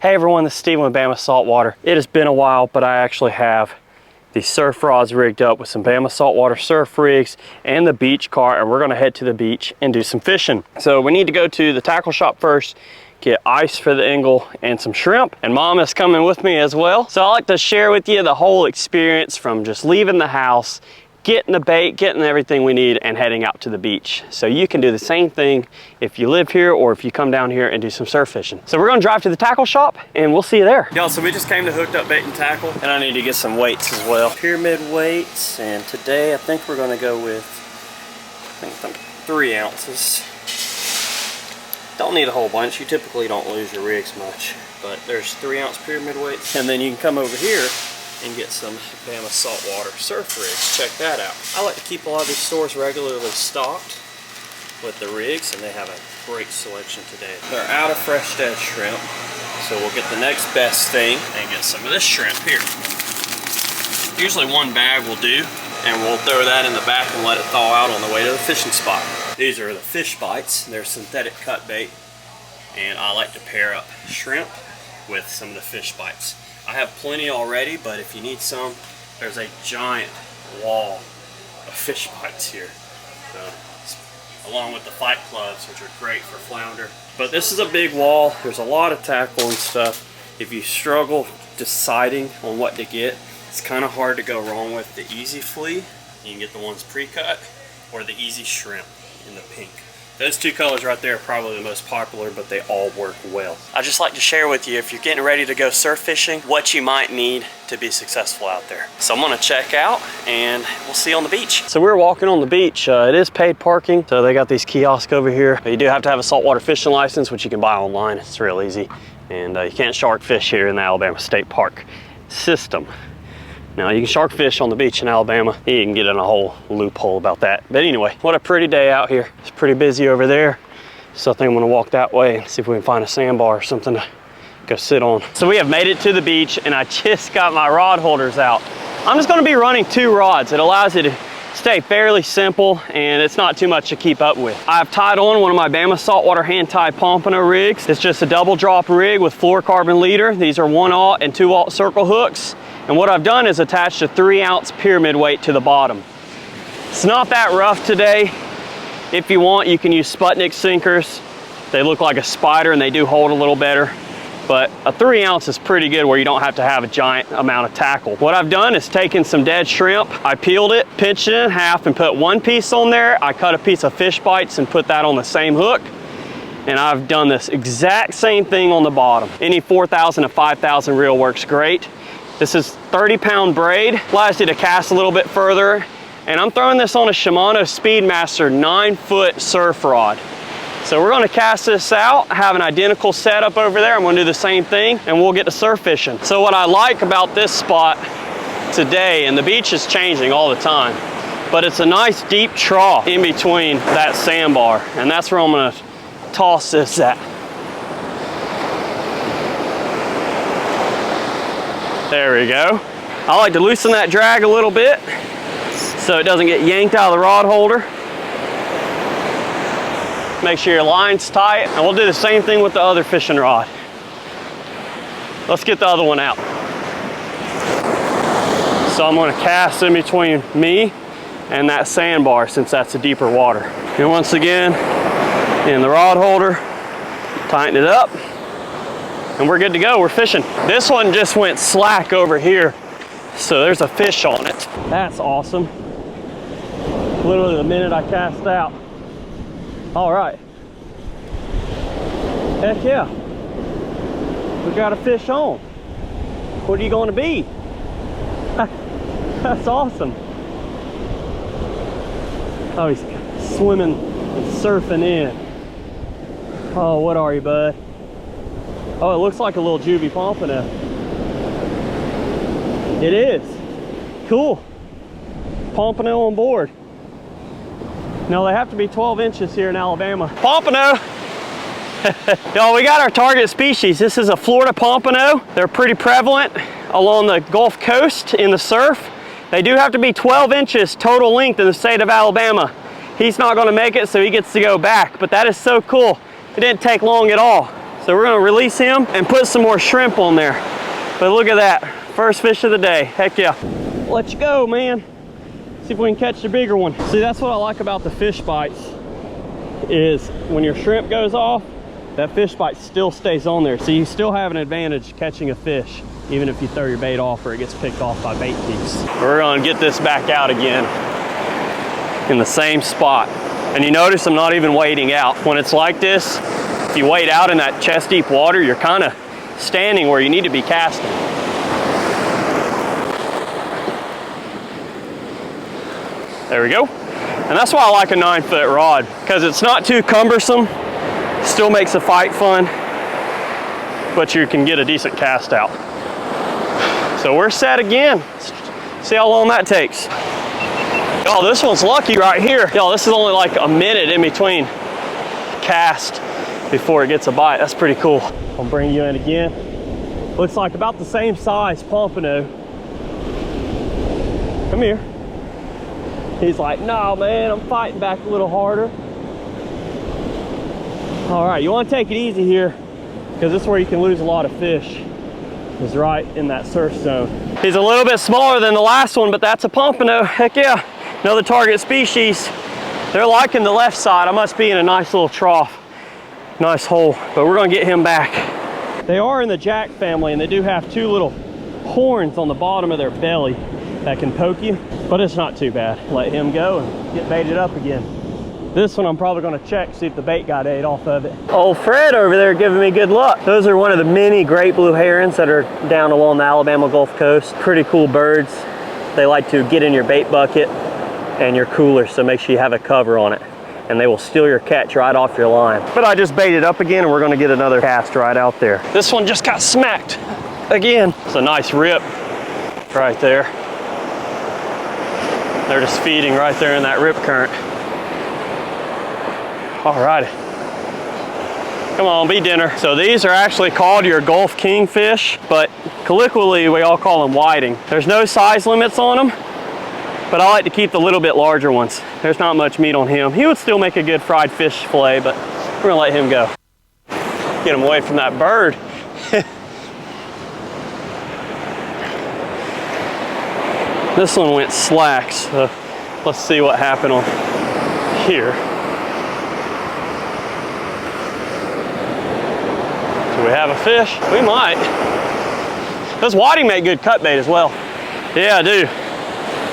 Hey everyone, this is Steven with Bama Saltwater. It has been a while, but I actually have the surf rods rigged up with some Bama Saltwater surf rigs and the beach car, and we're gonna head to the beach and do some fishing. So we need to go to the tackle shop first, get ice for the angle and some shrimp, and Mom is coming with me as well. So I like to share with you the whole experience from just leaving the house, getting the bait, getting everything we need, and heading out to the beach. So you can do the same thing if you live here or if you come down here and do some surf fishing. So we're gonna drive to the tackle shop and we'll see you there. Y'all, so we just came to Hooked Up Bait and Tackle, and I need to get some weights as well. Pyramid weights, and today I think we're gonna go with, I think 3 ounces. Don't need a whole bunch. You typically don't lose your rigs much, but there's 3 ounce pyramid weights. And then you can come over here and get some Bama Saltwater surf rigs. Check that out. I like to keep a lot of these stores regularly stocked with the rigs, and they have a great selection today. They're out of fresh dead shrimp, so we'll get the next best thing and get some of this shrimp here. Usually 1 bag will do, and we'll throw that in the back and let it thaw out on the way to the fishing spot. These are the FIshbites. They're synthetic cut bait, and I like to pair up shrimp with some of the FIshbites. I have plenty already, but if you need some, there's a giant wall of FIshbites here. So, along with the fight clubs, which are great for flounder. But this is a big wall. There's a lot of tackle and stuff. If you struggle deciding on what to get, it's kind of hard to go wrong with the Easy Flea. You can get the ones pre-cut, or the Easy Shrimp in the pink. Those 2 colors right there are probably the most popular, but they all work well. I just like to share with you, if you're getting ready to go surf fishing, what you might need to be successful out there. So I'm gonna check out and we'll see you on the beach. So we're walking on the beach. It is paid parking, so they got these kiosks over here. But you do have to have a saltwater fishing license, which you can buy online. It's real easy. And you can't shark fish here in the Alabama State Park system. Now, you can shark fish on the beach in Alabama. You can get in a whole loophole about that. But anyway, what a pretty day out here. It's pretty busy over there. So I think I'm gonna walk that way and see if we can find a sandbar or something to go sit on. So we have made it to the beach, and I just got my rod holders out. I'm just gonna be running 2 rods. It allows you to stay fairly simple, and it's not too much to keep up with. I've tied on one of my Bama Saltwater hand-tied Pompano rigs. It's just a double drop rig with fluorocarbon leader. These are 1/0 and 2/0 circle hooks. And what I've done is attached a 3 ounce pyramid weight to the bottom. It's not that rough today. If you want, you can use Sputnik sinkers. They look like a spider and they do hold a little better. But a 3 ounce is pretty good where you don't have to have a giant amount of tackle. What I've done is taken some dead shrimp. I peeled it, pinched it in half, and put 1 piece on there. I cut a piece of FIshbites and put that on the same hook. And I've done this exact same thing on the bottom. Any 4,000 to 5,000 reel works great. This is 30-pound braid, allows you to cast a little bit further. And I'm throwing this on a Shimano Speedmaster 9-foot surf rod. So we're gonna cast this out, have an identical setup over there. I'm gonna do the same thing, and we'll get to surf fishing. So what I like about this spot today, and the beach is changing all the time, but it's a nice deep trough in between that sandbar. And that's where I'm gonna toss this at. There we go. I like to loosen that drag a little bit so it doesn't get yanked out of the rod holder. Make sure your line's tight, and we'll do the same thing with the other fishing rod. Let's get the other one out. So I'm gonna cast in between me and that sandbar, since that's a deeper water. And once again, in the rod holder, tighten it up, and we're good to go. We're fishing. This one just went slack over here, so there's a fish on it. That's awesome. Literally the minute I cast out. All right. Heck yeah. We got a fish on. What are you going to be? That's awesome. Oh, he's swimming and surfing in. Oh, what are you, bud? Oh, it looks like a little juvie pompano. It is. Cool. Pompano on board. Now they have to be 12 inches here in Alabama. Pompano! Y'all, we got our target species. This is a Florida pompano. They're pretty prevalent along the Gulf Coast in the surf. They do have to be 12 inches total length in the state of Alabama. He's not gonna make it, so he gets to go back, but that is so cool. It didn't take long at all. So we're gonna release him and put some more shrimp on there. But look at that, first fish of the day, heck yeah. Let's go, man. See if we can catch the bigger one. See, that's what I like about the FIshbites, is when your shrimp goes off, that FIshbite still stays on there. So you still have an advantage catching a fish, even if you throw your bait off or it gets picked off by bait thieves. We're gonna get this back out again in the same spot. And you notice I'm not even wading out. When it's like this, if you wade out in that chest deep water, you're kind of standing where you need to be casting. There we go. And that's why I like a 9-foot rod, because it's not too cumbersome, still makes the fight fun, but you can get a decent cast out. So we're set again. See how long that takes. Oh, this one's lucky right here. Y'all, this is only like a minute in between cast before it gets a bite. That's pretty cool. I'll bring you in again. Looks like about the same size Pompano. Come here. He's like, no, man, I'm fighting back a little harder. All right, you want to take it easy here, because this is where you can lose a lot of fish. Is right in that surf zone. He's a little bit smaller than the last one, but that's a Pompano. Heck yeah, another target species. They're liking the left side. I must be in a nice little trough, nice hole, but we're gonna get him back. They are in the jack family, and they do have two little horns on the bottom of their belly that can poke you, but it's not too bad. Let him go and get baited up again. This one I'm probably gonna check, see if the bait got ate off of it. Old Fred over there giving me good luck. Those are one of the many great blue herons that are down along the Alabama Gulf Coast. Pretty cool birds. They like to get in your bait bucket and your cooler, so make sure you have a cover on it. And they will steal your catch right off your line. But I just baited up again, and we're gonna get another cast right out there. This one just got smacked again. It's a nice rip right there. They're just feeding right there in that rip current. All righty. Come on, be dinner. So these are actually called your Gulf Kingfish, but colloquially we all call them whiting. There's no size limits on them, but I like to keep the little bit larger ones. There's not much meat on him. He would still make a good fried fish fillet, but we're gonna let him go. Get him away from that bird. This one went slack, so let's see what happened on here. Do we have a fish? We might. Those whiting make good cut bait as well. Yeah, I do.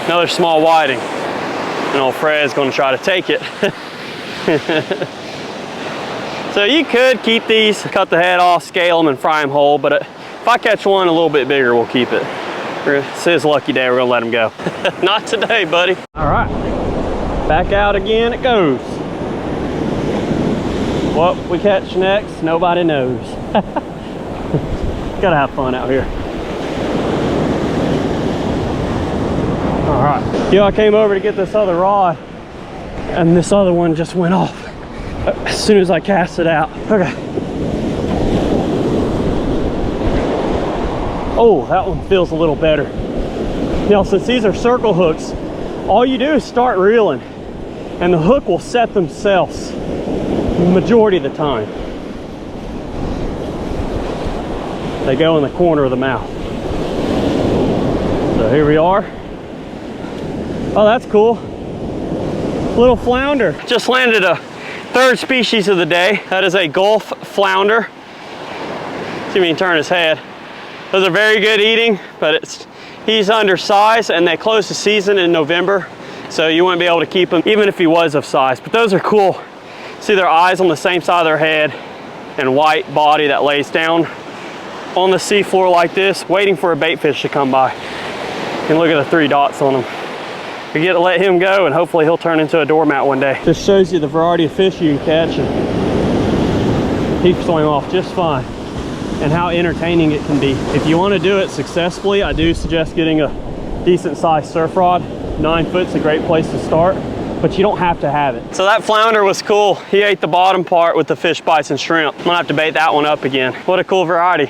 Another small whiting. And old Fred's gonna try to take it. So you could keep these, cut the head off, scale them, and fry them whole, but if I catch one a little bit bigger, we'll keep it. It's his lucky day, we're gonna let him go. Not today, buddy. All right, back out again it goes. What we catch next, nobody knows. Gotta have fun out here. All right, I came over to get this other rod, and this other one just went off as soon as I cast it out. Okay. Oh, that one feels a little better. You know, since these are circle hooks, all you do is start reeling, and the hook will set themselves the majority of the time. They go in the corner of the mouth. So here we are. Oh, that's cool. Little flounder. Just landed a third species of the day. That is a Gulf flounder. See if he can turn his head. Those are very good eating, but he's undersized, and they close the season in November, so you wouldn't be able to keep him even if he was of size. But those are cool. See their eyes on the same side of their head and white body that lays down on the seafloor like this, waiting for a bait fish to come by. And look at the 3 dots on him. We get to let him go, and hopefully he'll turn into a doormat one day. Just shows you the variety of fish you can catch, and he swam off just fine, and how entertaining it can be. If you want to do it successfully, I do suggest getting a decent sized surf rod. 9 foot's a great place to start, but you don't have to have it. So that flounder was cool. He ate the bottom part with the fish bites and shrimp. I'm gonna have to bait that one up again. What a cool variety.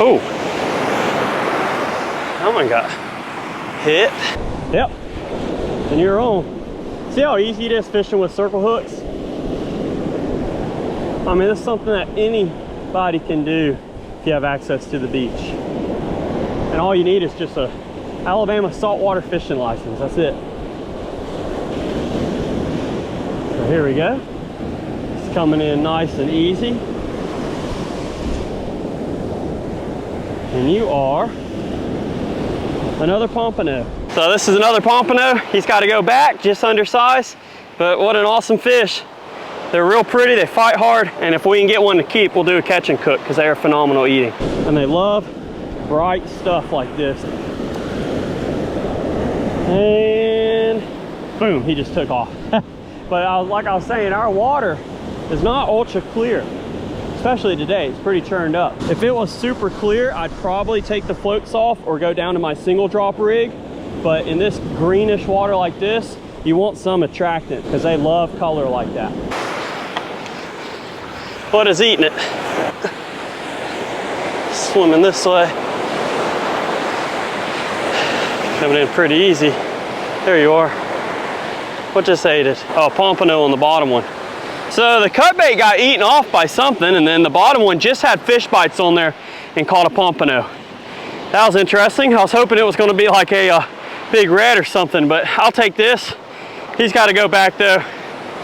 Oh, that one got hit. Yep, and you're on. See how easy it is fishing with circle hooks? I mean, it's something that anybody can do if you have access to the beach. And all you need is just a Alabama saltwater fishing license. That's it. So here we go. It's coming in nice and easy. And you are another Pompano. So this is another Pompano. He's got to go back, just undersized, but what an awesome fish. They're real pretty, they fight hard, and if we can get one to keep, we'll do a catch and cook because they are phenomenal eating. And they love bright stuff like this. And boom, he just took off. But like I was saying, our water is not ultra clear, especially today. It's pretty churned up. If it was super clear, I'd probably take the floats off or go down to my single drop rig. But in this greenish water like this, you want some attractant because they love color like that. What is eating it? Swimming this way. Coming in pretty easy. There you are. What just ate it? Oh, Pompano on the bottom one. So the cut bait got eaten off by something, and then the bottom one just had fish bites on there and caught a Pompano. That was interesting. I was hoping it was going to be like a big red or something, but I'll take this. He's got to go back though.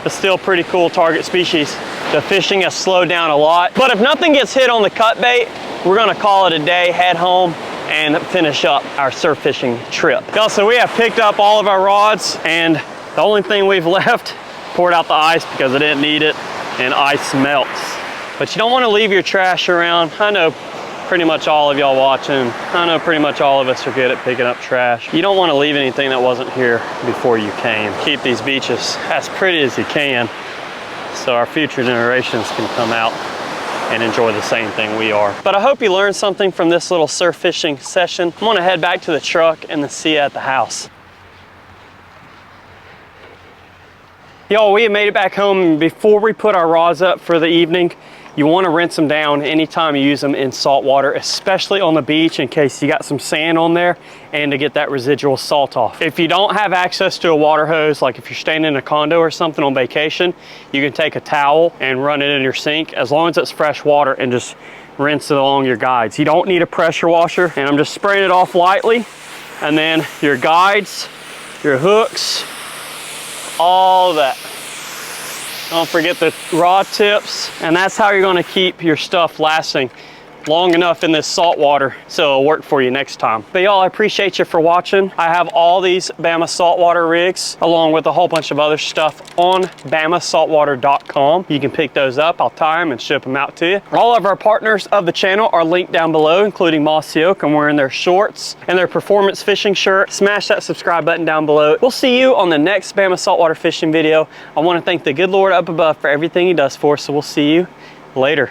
It's still pretty cool target species. The fishing has slowed down a lot, but if nothing gets hit on the cut bait, we're going to call it a day, head home, and finish up our surf fishing trip. Also, we have picked up all of our rods, and the only thing we've left, poured out the ice because I didn't need it, and ice melts. But you don't want to leave your trash around. I know pretty much all of y'all watching, I know pretty much all of us are good at picking up trash. You don't want to leave anything that wasn't here before you came. Keep these beaches as pretty as you can so our future generations can come out and enjoy the same thing we are. But I hope you learned something from this little surf fishing session. I'm gonna head back to the truck and then see you at the house. Y'all, we have made it back home, and before we put our rods up for the evening, you want to rinse them down anytime you use them in salt water, especially on the beach in case you got some sand on there and to get that residual salt off. If you don't have access to a water hose, like if you're staying in a condo or something on vacation, you can take a towel and run it in your sink as long as it's fresh water and just rinse it along your guides. You don't need a pressure washer, and I'm just spraying it off lightly, and then your guides, your hooks, all that. Don't forget the rod tips, and that's how you're going to keep your stuff lasting long enough in this salt water so it'll work for you next time. But y'all, I appreciate you for watching. I have all these Bama saltwater rigs along with a whole bunch of other stuff on bamasaltwater.com. You can pick those up. I'll tie them and ship them out to you. All of our partners of the channel are linked down below, including Mossy Oak. I'm wearing their shorts and their performance fishing shirt. Smash that subscribe button down below. We'll see you on the next Bama saltwater fishing video. I want to thank the good Lord up above for everything he does for us, so we'll see you later.